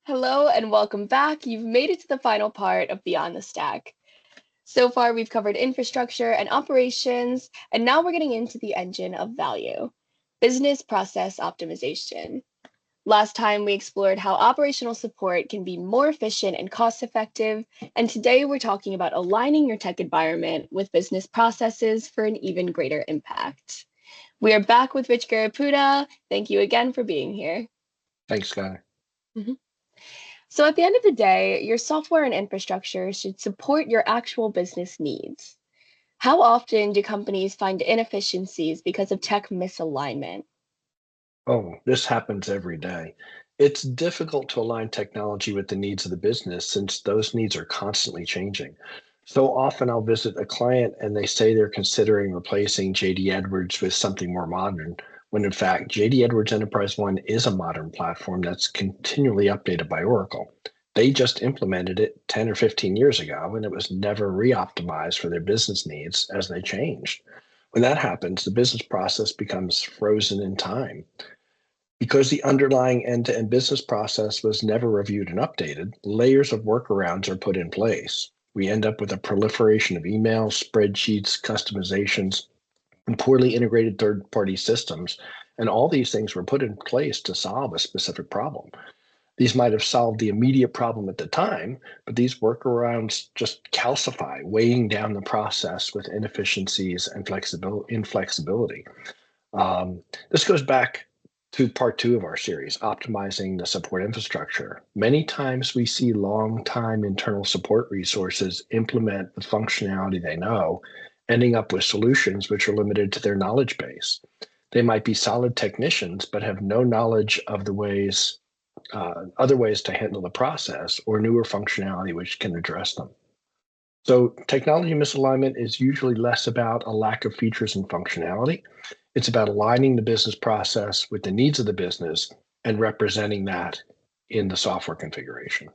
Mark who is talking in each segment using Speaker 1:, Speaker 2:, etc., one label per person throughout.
Speaker 1: Hello and welcome back. You've made it to the final part of Beyond the Stack. So far, we've covered infrastructure and operations, and now we're getting into the engine of value, business process optimization. Last time, we explored how operational support can be more efficient and cost effective, and today we're talking about aligning your tech environment with business processes for an even greater impact. We are back with Rich Garapuda. Thank you again for being here.
Speaker 2: Thanks, Sky.
Speaker 1: Mhm. So at the end of the day, your software and infrastructure should support your actual business needs. How often do companies find inefficiencies because of tech misalignment?
Speaker 2: Oh, this happens every day. It's difficult to align technology with the needs of the business since those needs are constantly changing. So often I'll visit a client and they say they're considering replacing JD Edwards with something more modern, when in fact, JD Edwards Enterprise One is a modern platform that's continually updated by Oracle. They just implemented it 10 or 15 years ago, and it was never re optimized for their business needs as they changed. When that happens, the business process becomes frozen in time. Because the underlying end-to-end business process was never reviewed and updated, layers of workarounds are put in place. We end up with a proliferation of emails, spreadsheets, customizations, and poorly integrated third-party systems. And all these things were put in place to solve a specific problem. These might have solved the immediate problem at the time, but these workarounds just calcify, weighing down the process with inefficiencies and inflexibility. This goes back to part two of our series, optimizing the support infrastructure. Many times we see long-time internal support resources implement the functionality they know, ending up with solutions which are limited to their knowledge base. They might be solid technicians, but have no knowledge of the other ways to handle the process or newer functionality which can address them. So technology misalignment is usually less about a lack of features and functionality. It's about aligning the business process with the needs of the business and representing that in the software configuration.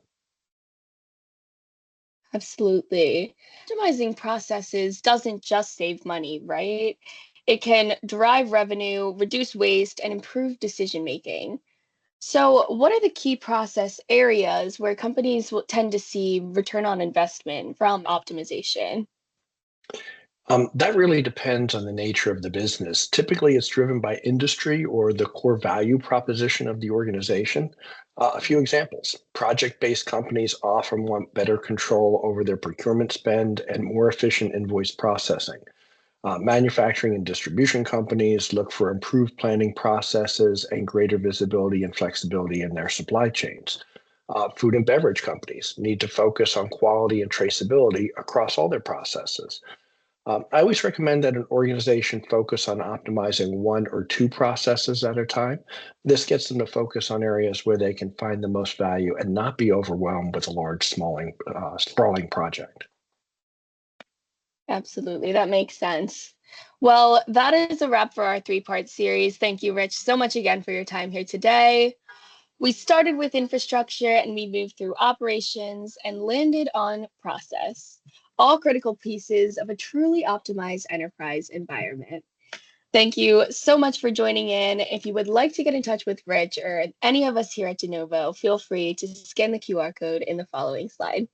Speaker 1: Absolutely. Optimizing processes doesn't just save money, right? It can drive revenue, reduce waste, and improve decision making. So, what are the key process areas where companies will tend to see return on investment from optimization?
Speaker 2: That really depends on the nature of the business. Typically, it's driven by industry or the core value proposition of the organization. A few examples: project based companies often want better control over their procurement spend and more efficient invoice processing. Manufacturing and distribution companies look for improved planning processes and greater visibility and flexibility in their supply chains. Food and beverage companies need to focus on quality and traceability across all their processes. I always recommend that an organization focus on optimizing one or two processes at a time. This gets them to focus on areas where they can find the most value and not be overwhelmed with a large, sprawling project.
Speaker 1: Absolutely, that makes sense. Well, that is a wrap for our three-part series. Thank you, Rich, so much again for your time here today. We started with infrastructure and we moved through operations and landed on process, all critical pieces of a truly optimized enterprise environment. Thank you so much for joining in. If you would like to get in touch with Rich or any of us here at Genovo, feel free to scan the QR code in the following slide.